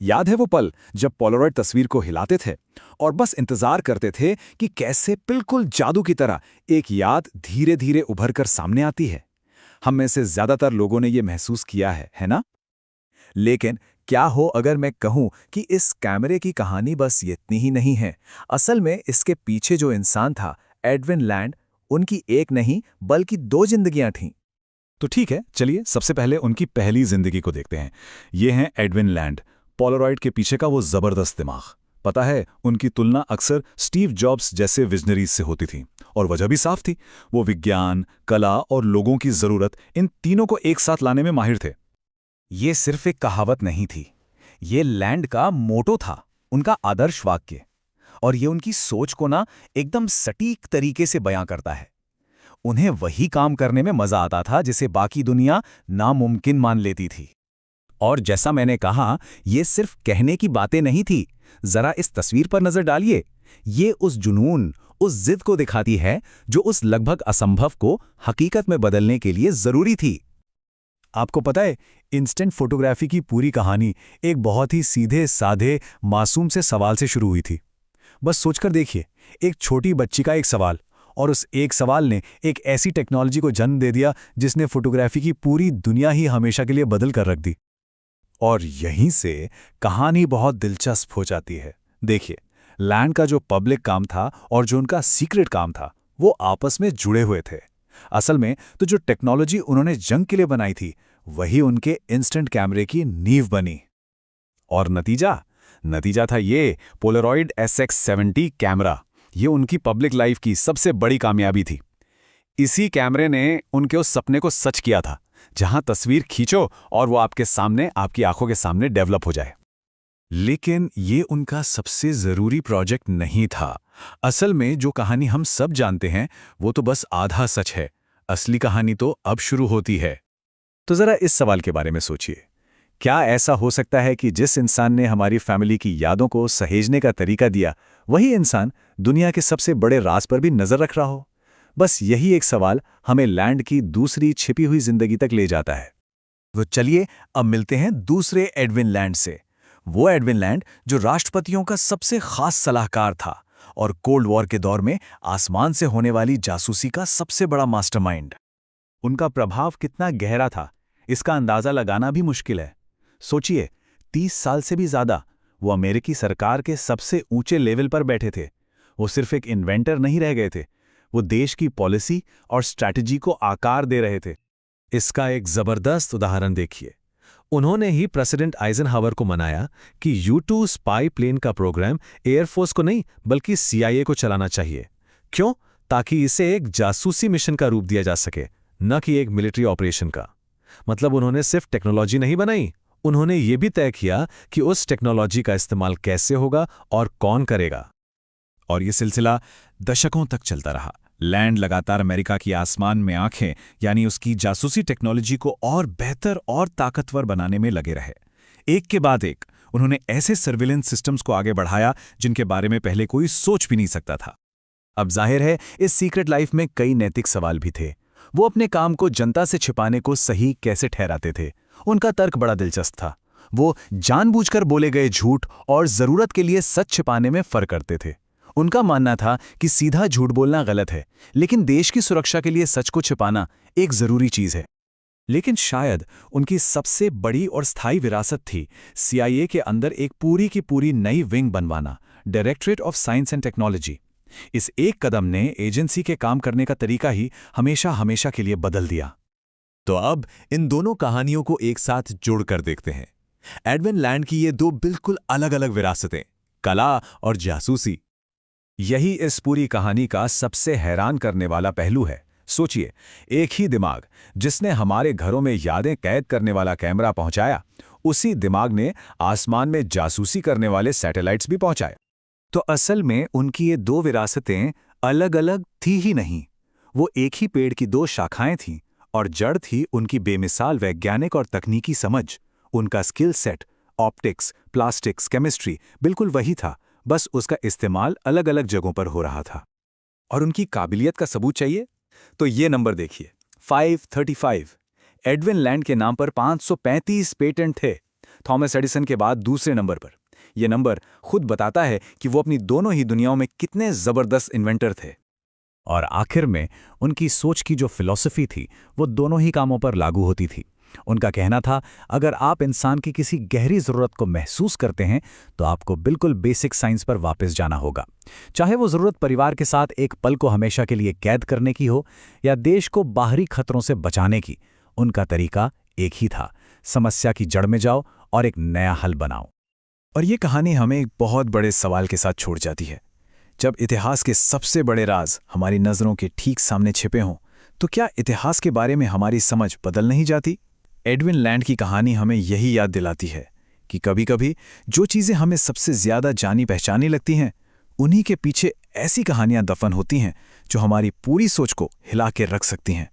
याद है वो पल जब पोलारॉइड तस्वीर को हिलाते थे और बस इंतजार करते थे कि कैसे बिल्कुल जादू की तरह एक याद धीरे धीरे उभर कर सामने आती है। हम में से ज्यादातर लोगों ने ये महसूस किया है ना? लेकिन क्या हो अगर मैं कहूं कि इस कैमरे की कहानी बस इतनी ही नहीं है। असल में इसके पीछे जो इंसान था, एडविन लैंड, उनकी एक नहीं बल्कि दो जिंदगियां थीं। तो ठीक है, चलिए सबसे पहले उनकी पहली जिंदगी को देखते हैं। ये हैं एडविन लैंड, पोलारॉइड के पीछे का वो जबरदस्त दिमाग। पता है, उनकी तुलना अक्सर स्टीव जॉब्स जैसे विजनरीज से होती थी, और वजह भी साफ थी। वो विज्ञान, कला और लोगों की जरूरत, इन तीनों को एक साथ लाने में माहिर थे। ये सिर्फ एक कहावत नहीं थी, ये लैंड का मोटो था, उनका आदर्श वाक्य। और ये उनकी सोच को ना एकदम सटीक तरीके से बयां करता है। उन्हें वही काम करने में मजा आता था जिसे बाकी दुनिया नामुमकिन मान लेती थी। और जैसा मैंने कहा, ये सिर्फ कहने की बातें नहीं थी। जरा इस तस्वीर पर नजर डालिए। ये उस जुनून, उस जिद को दिखाती है जो उस लगभग असंभव को हकीकत में बदलने के लिए जरूरी थी। आपको पता है, इंस्टेंट फोटोग्राफी की पूरी कहानी एक बहुत ही सीधे साधे मासूम से सवाल से शुरू हुई थी। बस सोचकर देखिए, एक छोटी बच्ची का एक सवाल, और उस एक सवाल ने एक ऐसी टेक्नोलॉजी को जन्म दे दिया जिसने फोटोग्राफी की पूरी दुनिया ही हमेशा के लिए बदल कर रख दी। और यहीं से कहानी बहुत दिलचस्प हो जाती है। देखिए, लैंड का जो पब्लिक काम था और जो उनका सीक्रेट काम था, वो आपस में जुड़े हुए थे। असल में तो जो टेक्नोलॉजी उन्होंने जंग के लिए बनाई थी, वही उनके इंस्टेंट कैमरे की नींव बनी। और नतीजा नतीजा था ये पोलारॉइड SX70 कैमरा। ये उनकी पब्लिक लाइफ की सबसे बड़ी कामयाबी थी। इसी कैमरे ने उनके उस सपने को सच किया था, जहां तस्वीर खींचो और वो आपके सामने, आपकी आंखों के सामने डेवलप हो जाए। लेकिन ये उनका सबसे जरूरी प्रोजेक्ट नहीं था। असल में जो कहानी हम सब जानते हैं, वो तो बस आधा सच है। असली कहानी तो अब शुरू होती है। तो जरा इस सवाल के बारे में सोचिए, क्या ऐसा हो सकता है कि जिस इंसान ने हमारी फैमिली की यादों को सहेजने का तरीका दिया, वही इंसान दुनिया के सबसे बड़े राज पर भी नजर रख रहा हो? बस यही एक सवाल हमें लैंड की दूसरी छिपी हुई जिंदगी तक ले जाता है। तो चलिए अब मिलते हैं दूसरे एडविन लैंड से। वो एडविन लैंड जो राष्ट्रपतियों का सबसे खास सलाहकार था और कोल्ड वॉर के दौर में आसमान से होने वाली जासूसी का सबसे बड़ा मास्टरमाइंड। उनका प्रभाव कितना गहरा था, इसका अंदाजा लगाना भी मुश्किल है। सोचिए, 30 साल से भी ज्यादा वो अमेरिकी सरकार के सबसे ऊंचे लेवल पर बैठे थे। वो सिर्फ एक इन्वेंटर नहीं रह गए थे, वो देश की पॉलिसी और स्ट्रैटेजी को आकार दे रहे थे। इसका एक जबरदस्त उदाहरण देखिए। उन्होंने ही प्रेसिडेंट आइजनहावर को मनाया कि U-2 स्पाई प्लेन का प्रोग्राम एयरफोर्स को नहीं बल्कि CIA को चलाना चाहिए। क्यों? ताकि इसे एक जासूसी मिशन का रूप दिया जा सके, न कि एक मिलिट्री ऑपरेशन का। मतलब उन्होंने सिर्फ टेक्नोलॉजी नहीं बनाई, उन्होंने ये भी तय किया कि उस टेक्नोलॉजी का इस्तेमाल कैसे होगा और कौन करेगा। और ये सिलसिला दशकों तक चलता रहा। लैंड लगातार अमेरिका की आसमान में आंखें, यानी उसकी जासूसी टेक्नोलॉजी को और बेहतर और ताकतवर बनाने में लगे रहे। एक के बाद एक उन्होंने ऐसे सर्विलेंस सिस्टम्स को आगे बढ़ाया जिनके बारे में पहले कोई सोच भी नहीं सकता था। अब जाहिर है, इस सीक्रेट लाइफ में कई नैतिक सवाल भी थे। वो अपने काम को जनता से छिपाने को सही कैसे ठहराते थे? उनका तर्क बड़ा दिलचस्प था। वो जानबूझकर बोले गए झूठ और जरूरत के लिए सच छिपाने में फर्क करते थे। उनका मानना था कि सीधा झूठ बोलना गलत है, लेकिन देश की सुरक्षा के लिए सच को छिपाना एक जरूरी चीज है। लेकिन शायद उनकी सबसे बड़ी और स्थायी विरासत थी CIA के अंदर एक पूरी की पूरी नई विंग बनवाना, directorate of science and technology. इस एक कदम ने एजेंसी के काम करने का तरीका ही हमेशा हमेशा के लिए बदल दिया। तो अब इन दोनों कहानियों को एक साथ जोड़कर देखते हैं। एडविन लैंड की ये दो बिल्कुल अलग अलग विरासतें, कला और जासूसी। यही इस पूरी कहानी का सबसे हैरान करने वाला पहलू है। सोचिए, एक ही दिमाग जिसने हमारे घरों में यादें कैद करने वाला कैमरा पहुंचाया, उसी दिमाग ने आसमान में जासूसी करने वाले सैटेलाइट्स भी पहुंचाए। तो असल में उनकी ये दो विरासतें अलग अलग थी ही नहीं, वो एक ही पेड़ की दो शाखाएं थीं, और जड़ थी उनकी बेमिसाल वैज्ञानिक और तकनीकी समझ। उनका skill set, optics, plastics, chemistry बिल्कुल वही था, बस उसका इस्तेमाल अलग अलग जगहों पर हो रहा था। और उनकी काबिलियत का सबूत चाहिए तो ये नंबर देखिए, 535। एडविन लैंड के नाम पर 535 पेटेंट थे। थॉमस एडिसन के बाद दूसरे नंबर पर। यह नंबर खुद बताता है कि वो अपनी दोनों ही दुनियाओं में कितने जबरदस्त इन्वेंटर थे। और आखिर में उनकी सोच की जो फिलॉसफी थी वो दोनों ही कामों पर लागू होती थी। उनका कहना था, अगर आप इंसान की किसी गहरी ज़रूरत को महसूस करते हैं तो आपको बिल्कुल बेसिक साइंस पर वापस जाना होगा। चाहे वो ज़रूरत परिवार के साथ एक पल को हमेशा के लिए कैद करने की हो या देश को बाहरी खतरों से बचाने की, उनका तरीका एक ही था, समस्या की जड़ में जाओ और एक नया हल बनाओ। और ये कहानी हमें एक बहुत बड़े सवाल के साथ छोड़ जाती है। जब इतिहास के सबसे बड़े राज हमारी नज़रों के ठीक सामने छिपे हों, तो क्या इतिहास के बारे में हमारी समझ बदल नहीं जाती? एडविन लैंड की कहानी हमें यही याद दिलाती है कि कभी-कभी जो चीज़ें हमें सबसे ज़्यादा जानी पहचानी लगती हैं, उन्हीं के पीछे ऐसी कहानियां दफन होती हैं जो हमारी पूरी सोच को हिला के रख सकती हैं।